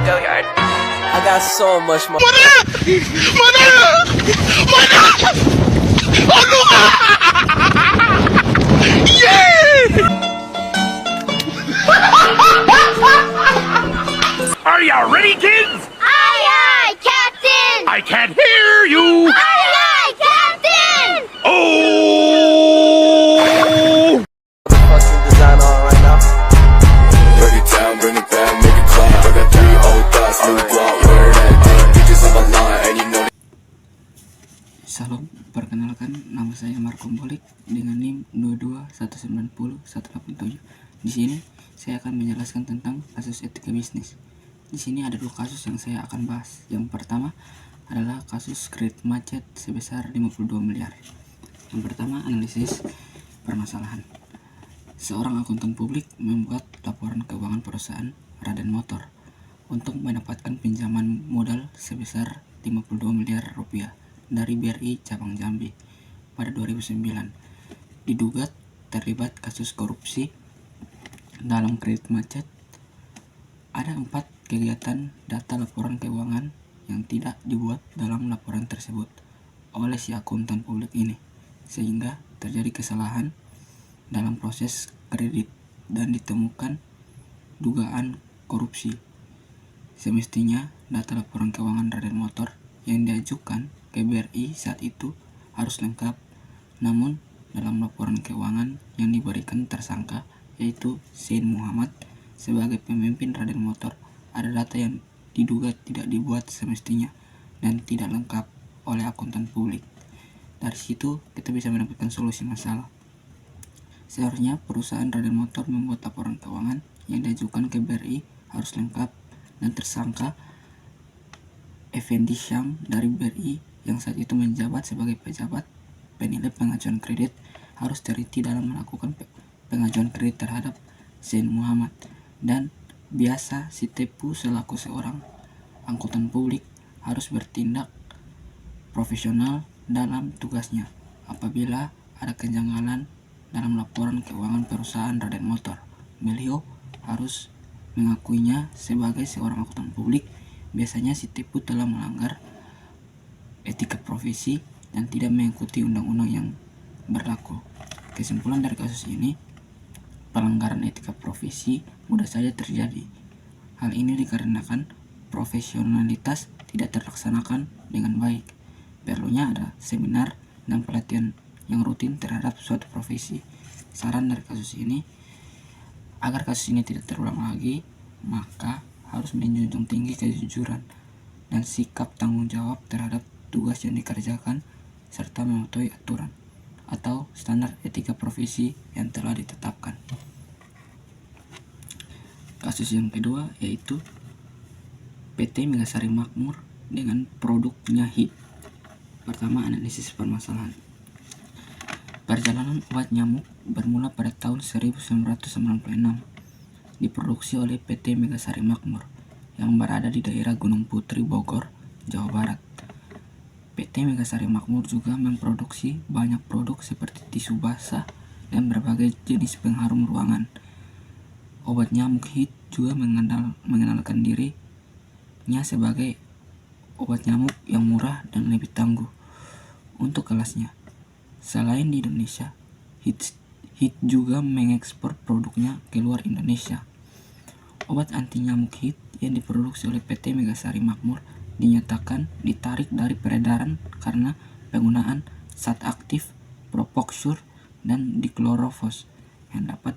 Go yard. I got so much more. Are you ready, kids? Aye, aye, Captain! I can't hear you. Aye, aye, Captain! Oh! Fucking design on right now. Break it down, bring it back, make it clap. I got 3 old thoughts, new guap, wear that thing. Bitches on my line, and you know. Salam, perkenalkan nama saya Marco Bolik dengan NIM 22190-187. Di sini saya akan menjelaskan tentang kasus etika bisnis. Di sini ada 2 kasus yang saya akan bahas. Yang pertama adalah kasus kredit macet sebesar 52 miliar. Yang pertama, analisis permasalahan. Seorang akuntan publik membuat laporan keuangan perusahaan Raden Motor untuk mendapatkan pinjaman modal sebesar 52 miliar rupiah dari BRI cabang Jambi pada 2009. Diduga terlibat kasus korupsi dalam kredit macet. Ada 4 kegiatan data laporan keuangan yang tidak dibuat dalam laporan tersebut oleh si akuntan publik ini, sehingga terjadi kesalahan dalam proses kredit dan ditemukan dugaan korupsi. Semestinya data laporan keuangan Raden Motor yang diajukan ke BRI saat itu harus lengkap, namun dalam laporan keuangan yang diberikan tersangka, yaitu Zain Muhammad sebagai pemimpin Raden Motor, ada data yang diduga tidak dibuat semestinya dan tidak lengkap oleh akuntan publik. Dari situ kita bisa mendapatkan solusi masalah. Seharusnya perusahaan Raden Motor membuat laporan keuangan yang diajukan ke BRI harus lengkap, dan tersangka Effendi Syam dari BRI yang saat itu menjabat sebagai pejabat penilai pengajuan kredit harus teliti dalam melakukan pengajuan kredit terhadap Zain Muhammad. Dan biasa si Tepu selaku seorang angkutan publik harus bertindak profesional dalam tugasnya apabila ada kejanggalan dalam laporan keuangan perusahaan Raden Motor. Beliau harus mengakuinya sebagai seorang angkutan publik. Biasanya si Tepu telah melanggar etika profesi dan tidak mengikuti undang-undang yang berlaku. Kesimpulan dari kasus ini, pelanggaran etika profesi mudah saja terjadi. Hal ini dikarenakan profesionalitas tidak terlaksanakan dengan baik. Perlunya ada seminar dan pelatihan yang rutin terhadap suatu profesi. Saran dari kasus ini, agar kasus ini tidak terulang lagi, maka harus menjunjung tinggi kejujuran dan sikap tanggung jawab terhadap tugas yang dikerjakan, serta mematuhi aturan atau standar etika profesi yang telah ditetapkan. Kasus yang kedua yaitu PT Megasari Makmur dengan produknya HIT. Pertama, analisis permasalahan. Perjalanan obat nyamuk bermula pada tahun 1996, diproduksi oleh PT Megasari Makmur yang berada di daerah Gunung Putri, Bogor, Jawa Barat. PT Megasari Makmur juga memproduksi banyak produk seperti tisu basah dan berbagai jenis pengharum ruangan. Obat nyamuk HIT juga mengenalkan dirinya sebagai obat nyamuk yang murah dan lebih tangguh untuk kelasnya. Selain di Indonesia, HIT juga mengekspor produknya ke luar Indonesia. Obat anti nyamuk HIT yang diproduksi oleh PT Megasari Makmur dinyatakan ditarik dari peredaran karena penggunaan zat aktif propoxur dan diklorofos yang dapat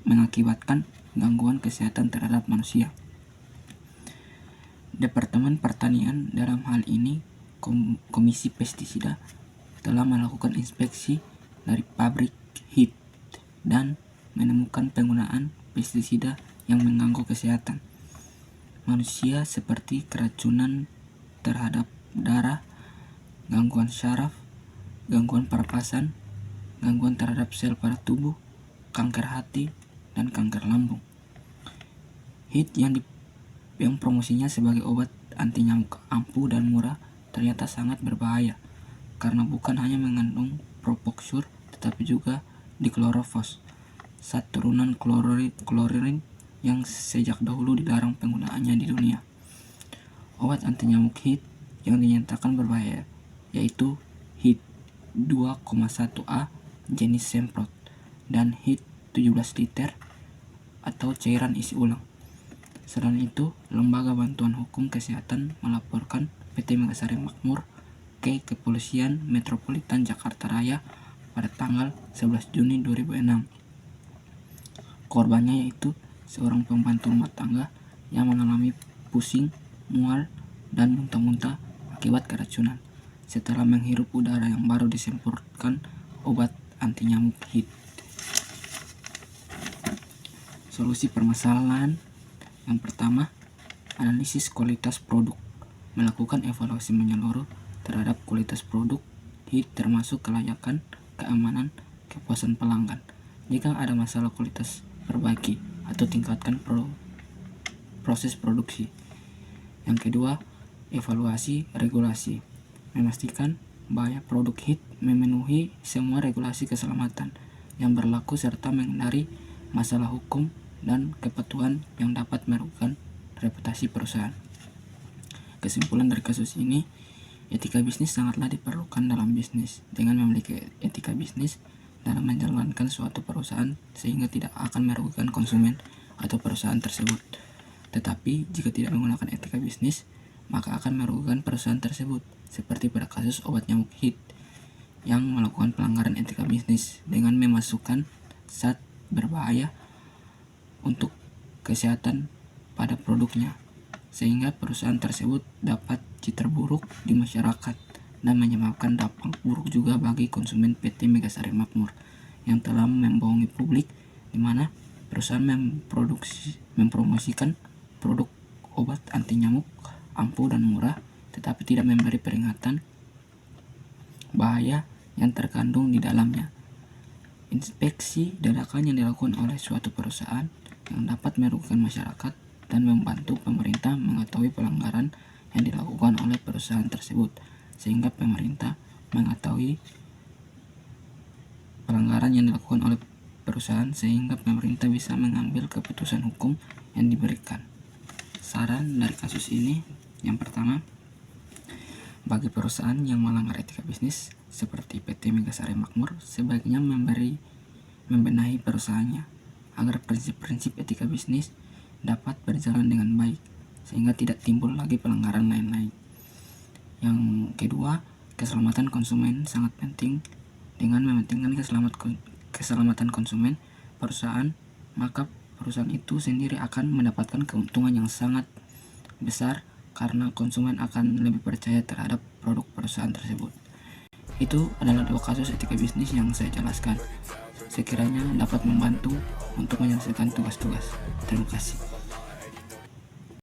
mengakibatkan gangguan kesehatan terhadap manusia. Departemen Pertanian dalam hal ini Komisi Pestisida telah melakukan inspeksi dari pabrik HIT dan menemukan penggunaan pestisida yang mengganggu kesehatan manusia seperti keracunan terhadap darah, gangguan syaraf, gangguan pernapasan, gangguan terhadap sel pada tubuh, kanker hati, dan kanker lambung. HIT yang promosinya sebagai obat anti nyamuk ampuh dan murah ternyata sangat berbahaya karena bukan hanya mengandung propoxur tetapi juga diklorofos, zat turunan klorin yang sejak dahulu dilarang penggunaannya di dunia. Obat anti nyamuk HEAT yang dinyatakan berbahaya yaitu HEAT 2,1A jenis semprot dan HEAT 17 liter atau cairan isi ulang. Selain itu, Lembaga Bantuan Hukum Kesehatan melaporkan PT Megasari Makmur ke Kepolisian Metropolitan Jakarta Raya pada tanggal 11 Juni 2006. Korbannya yaitu seorang pembantu rumah tangga yang mengalami pusing, mual, dan muntah-muntah akibat keracunan setelah menghirup udara yang baru disemprotkan obat anti nyamuk HEAT. Solusi permasalahan yang pertama, analisis kualitas produk. Melakukan evaluasi menyeluruh terhadap kualitas produk HEAT termasuk kelayakan, keamanan, kepuasan pelanggan. Jika ada masalah kualitas, perbaiki atau tingkatkan proses produksi. Yang kedua, evaluasi regulasi. Memastikan bahwa produk HEAT memenuhi semua regulasi keselamatan yang berlaku serta menghindari masalah hukum dan kepatuhan yang dapat merugikan reputasi perusahaan. Kesimpulan dari kasus ini, etika bisnis sangatlah diperlukan dalam bisnis. Dengan memiliki etika bisnis dalam menjalankan suatu perusahaan sehingga tidak akan merugikan konsumen atau perusahaan tersebut. Tetapi jika tidak menggunakan etika bisnis, maka akan merugikan perusahaan tersebut, seperti pada kasus obat nyamuk HEAT yang melakukan pelanggaran etika bisnis dengan memasukkan zat berbahaya untuk kesehatan pada produknya, sehingga perusahaan tersebut dapat citra buruk di masyarakat dan menyebabkan dampak buruk juga bagi konsumen PT Megasari Makmur yang telah membohongi publik, di mana perusahaan mempromosikan produk obat anti nyamuk ampuh dan murah, tetapi tidak memberi peringatan bahaya yang terkandung di dalamnya. Inspeksi dadakan yang dilakukan oleh suatu perusahaan yang dapat merugikan masyarakat dan membantu pemerintah mengetahui pelanggaran yang dilakukan oleh perusahaan tersebut, sehingga pemerintah mengetahui pelanggaran yang dilakukan oleh perusahaan sehingga pemerintah bisa mengambil keputusan hukum yang diberikan. Saran dari kasus ini, yang pertama, bagi perusahaan yang melanggar etika bisnis seperti PT Megasari Makmur, sebaiknya membenahi perusahaannya agar prinsip-prinsip etika bisnis dapat berjalan dengan baik sehingga tidak timbul lagi pelanggaran lain-lain. Yang kedua, keselamatan konsumen sangat penting. Dengan mementingkan keselamatan konsumen perusahaan, maka perusahaan itu sendiri akan mendapatkan keuntungan yang sangat besar karena konsumen akan lebih percaya terhadap produk perusahaan tersebut. Itu adalah 2 kasus etika bisnis yang saya jelaskan. Sekiranya dapat membantu untuk menyelesaikan tugas-tugas. Terima kasih.